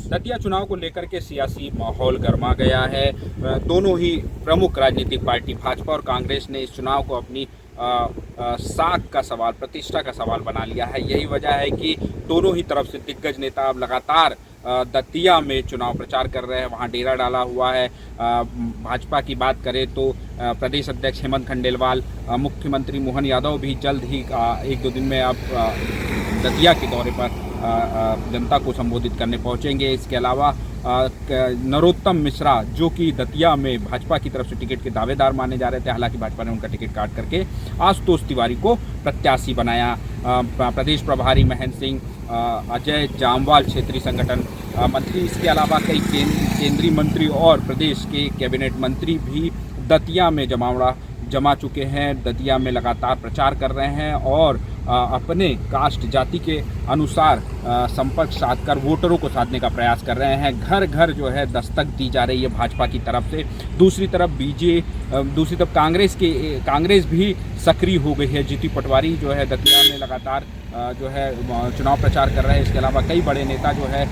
दतिया चुनाव को लेकर के सियासी माहौल गर्मा गया है। दोनों ही प्रमुख राजनीतिक पार्टी भाजपा और कांग्रेस ने इस चुनाव को अपनी साख का सवाल, प्रतिष्ठा का सवाल बना लिया है। यही वजह है कि दोनों ही तरफ से दिग्गज नेता अब लगातार दतिया में चुनाव प्रचार कर रहे हैं, वहां डेरा डाला हुआ है। भाजपा की बात करें तो प्रदेश अध्यक्ष हेमंत खंडेलवाल, मुख्यमंत्री मोहन यादव भी जल्द ही 1-2 दिन में अब दतिया के दौरे पर जनता को संबोधित करने पहुंचेंगे। इसके अलावा नरोत्तम मिश्रा, जो कि दतिया में भाजपा की तरफ से टिकट के दावेदार माने जा रहे थे, हालांकि भाजपा ने उनका टिकट काट करके आशुतोष तिवारी को प्रत्याशी बनाया। प्रदेश प्रभारी महेंद्र सिंह, अजय जामवाल क्षेत्रीय संगठन मंत्री, इसके अलावा कई केंद्रीय मंत्री और प्रदेश के कैबिनेट मंत्री भी दतिया में जमा चुके हैं। दतिया में लगातार प्रचार कर रहे हैं और अपने कास्ट जाति के अनुसार संपर्क साधकर वोटरों को साधने का प्रयास कर रहे हैं। घर घर जो है दस्तक दी जा रही है भाजपा की तरफ से। दूसरी तरफ कांग्रेस भी सक्रिय हो गई है। जीतू पटवारी जो है दतिया में लगातार जो है चुनाव प्रचार कर रहे हैं। इसके अलावा कई बड़े नेता जो है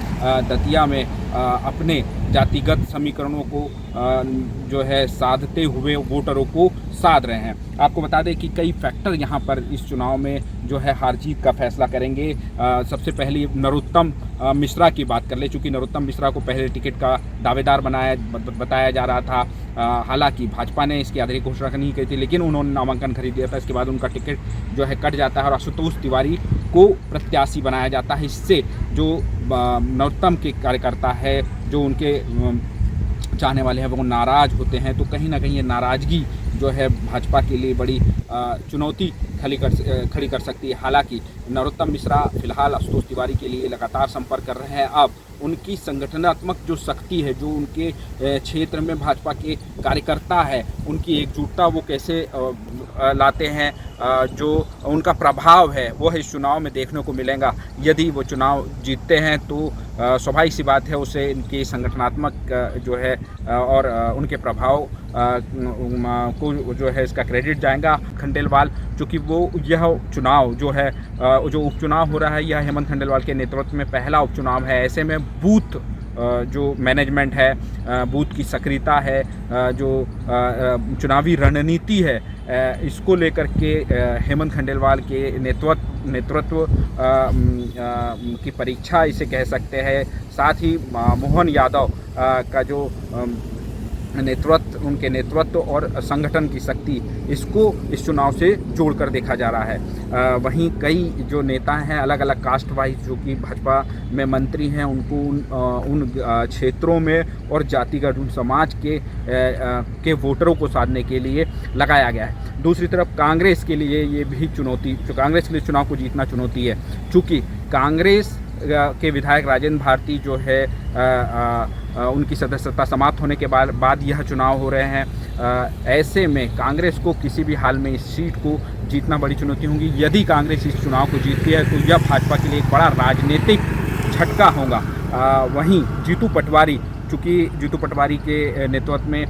दतिया में अपने जातिगत समीकरणों को जो है साधते हुए वोटरों को साध रहे हैं। आपको बता दें कि कई फैक्टर यहाँ पर इस चुनाव में जो है हार जीत का फैसला करेंगे। सबसे पहले नरोत्तम मिश्रा की बात कर ले, चूँकि नरोत्तम मिश्रा को पहले टिकट का दावेदार बताया जा रहा था। हालांकि भाजपा ने इसकी आधिकारिक घोषणा नहीं की थी, लेकिन उन्होंने नामांकन खरीद लिया था। इसके बाद उनका टिकट जो है कट जाता है और आशुतोष तिवारी को प्रत्याशी बनाया जाता है। इससे जो नरोत्तम के कार्यकर्ता है, जो उनके चाहने वाले हैं, वो नाराज़ होते हैं। तो कहीं ना कहीं ये नाराज़गी जो है भाजपा के लिए बड़ी चुनौती खड़ी कर सकती है। हालांकि नरोत्तम मिश्रा फिलहाल आशुतोष तिवारी के लिए लगातार संपर्क कर रहे हैं। अब उनकी संगठनात्मक जो शक्ति है, जो उनके क्षेत्र में भाजपा के कार्यकर्ता है, उनकी एकजुटता वो कैसे लाते हैं, जो उनका प्रभाव है वो इस चुनाव में देखने को मिलेगा। यदि वो चुनाव जीतते हैं तो स्वाभाविक सी बात है, उसे इनके संगठनात्मक जो है और उनके प्रभाव को जो है इसका क्रेडिट जाएगा। खंडेलवाल, चूँकि वो यह चुनाव जो है जो उपचुनाव हो रहा है, यह हेमंत खंडेलवाल के नेतृत्व में पहला उपचुनाव है। ऐसे में बूथ जो मैनेजमेंट है, बूथ की सक्रियता है, जो चुनावी रणनीति है, इसको लेकर के हेमंत खंडेलवाल के नेतृत्व की परीक्षा इसे कह सकते हैं। साथ ही मोहन यादव का जो उनके नेतृत्व और संगठन की शक्ति, इसको इस चुनाव से जोड़कर देखा जा रहा है। वहीं कई जो नेता हैं अलग अलग कास्ट वाइज, जो कि भाजपा में मंत्री हैं, उनको उन क्षेत्रों में और जातिगत उन समाज के वोटरों को साधने के लिए लगाया गया है। दूसरी तरफ कांग्रेस के लिए ये भी कांग्रेस के लिए चुनाव को जीतना चुनौती है, चूँकि कांग्रेस के विधायक राजेंद्र भारती जो है उनकी सदस्यता समाप्त होने के बाद यह चुनाव हो रहे हैं। ऐसे में कांग्रेस को किसी भी हाल में इस सीट को जीतना बड़ी चुनौती होगी। यदि कांग्रेस इस चुनाव को जीतती है तो यह भाजपा के लिए एक बड़ा राजनीतिक झटका होगा। वहीं जीतू पटवारी, चूँकि जीतू पटवारी के नेतृत्व में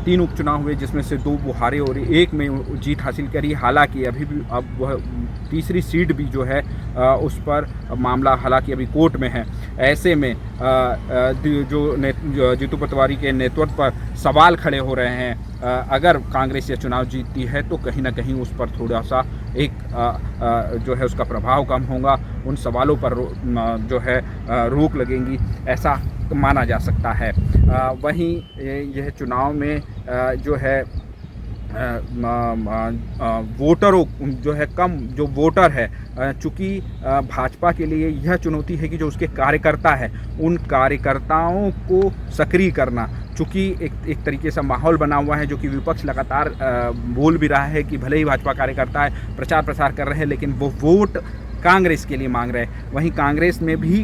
3 उपचुनाव हुए, जिसमें से 2 वो हारे और 1 में जीत हासिल करी। हालांकि अभी भी अब वह तीसरी सीट भी जो है उस पर मामला हालांकि अभी कोर्ट में है। ऐसे में जो जीतू पटवारी के नेतृत्व पर सवाल खड़े हो रहे हैं। अगर कांग्रेस ये चुनाव जीतती है तो कहीं ना कहीं उस पर थोड़ा सा एक जो है उसका प्रभाव कम होगा, उन सवालों पर जो है रोक लगेंगी, ऐसा माना जा सकता है। वहीं यह चुनाव में जो है वोटरों जो है कम जो वोटर है, चूँकि भाजपा के लिए यह चुनौती है कि जो उसके कार्यकर्ता है, उन कार्यकर्ताओं को सक्रिय करना। चूँकि एक तरीके से माहौल बना हुआ है, जो कि विपक्ष लगातार बोल भी रहा है कि भले ही भाजपा कार्यकर्ता है, प्रचार प्रसार कर रहे हैं, लेकिन वो वोट कांग्रेस के लिए मांग रहे हैं। वहीं कांग्रेस में भी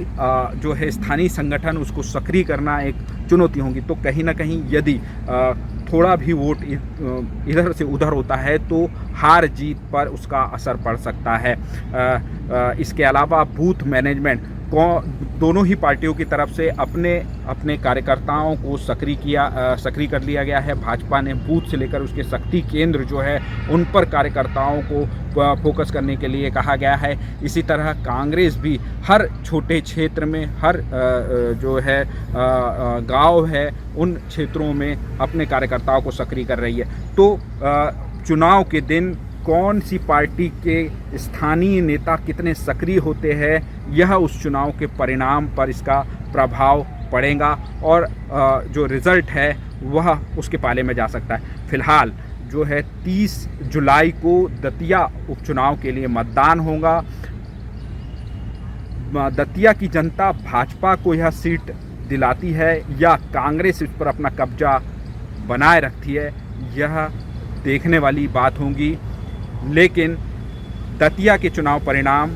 जो है स्थानीय संगठन, उसको सक्रिय करना एक चुनौती होगी। तो कहीं ना कहीं यदि थोड़ा भी वोट इधर से उधर होता है तो हार जीत पर उसका असर पड़ सकता है। इसके अलावा बूथ मैनेजमेंट, दोनों ही पार्टियों की तरफ से अपने अपने कार्यकर्ताओं को सक्रिय कर लिया गया है। भाजपा ने बूथ से लेकर उसके शक्ति केंद्र जो है उन पर कार्यकर्ताओं को फोकस करने के लिए कहा गया है। इसी तरह कांग्रेस भी हर छोटे क्षेत्र में, हर जो है गांव है, उन क्षेत्रों में अपने कार्यकर्ताओं को सक्रिय कर रही है। तो चुनाव के दिन कौन सी पार्टी के स्थानीय नेता कितने सक्रिय होते हैं, यह उस चुनाव के परिणाम पर इसका प्रभाव पड़ेगा और जो रिज़ल्ट है वह उसके पाले में जा सकता है। फिलहाल जो है 30 जुलाई को दतिया उपचुनाव के लिए मतदान होगा। दतिया की जनता भाजपा को यह सीट दिलाती है या कांग्रेस इस पर अपना कब्जा बनाए रखती है, यह देखने वाली बात होगी। लेकिन दतिया के चुनाव परिणाम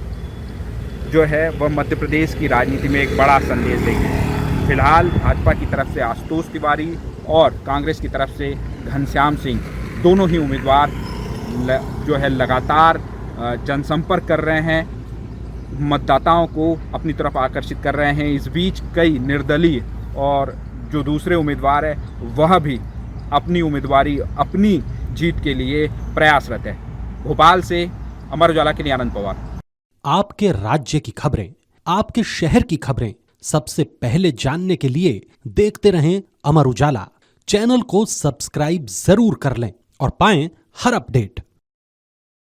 जो है वह मध्य प्रदेश की राजनीति में एक बड़ा संदेश देंगे। फिलहाल भाजपा की तरफ से आशुतोष तिवारी और कांग्रेस की तरफ से घनश्याम सिंह, दोनों ही उम्मीदवार जो है लगातार जनसंपर्क कर रहे हैं, मतदाताओं को अपनी तरफ आकर्षित कर रहे हैं। इस बीच कई निर्दलीय और जो दूसरे उम्मीदवार है वह भी अपनी उम्मीदवारी, अपनी जीत के लिए प्रयासरत है। भोपाल से अमर उजाला के लिए आनंद पवार। आपके राज्य की खबरें, आपके शहर की खबरें सबसे पहले जानने के लिए देखते रहें अमर उजाला। चैनल को सब्सक्राइब जरूर कर लें और पाएं हर अपडेट।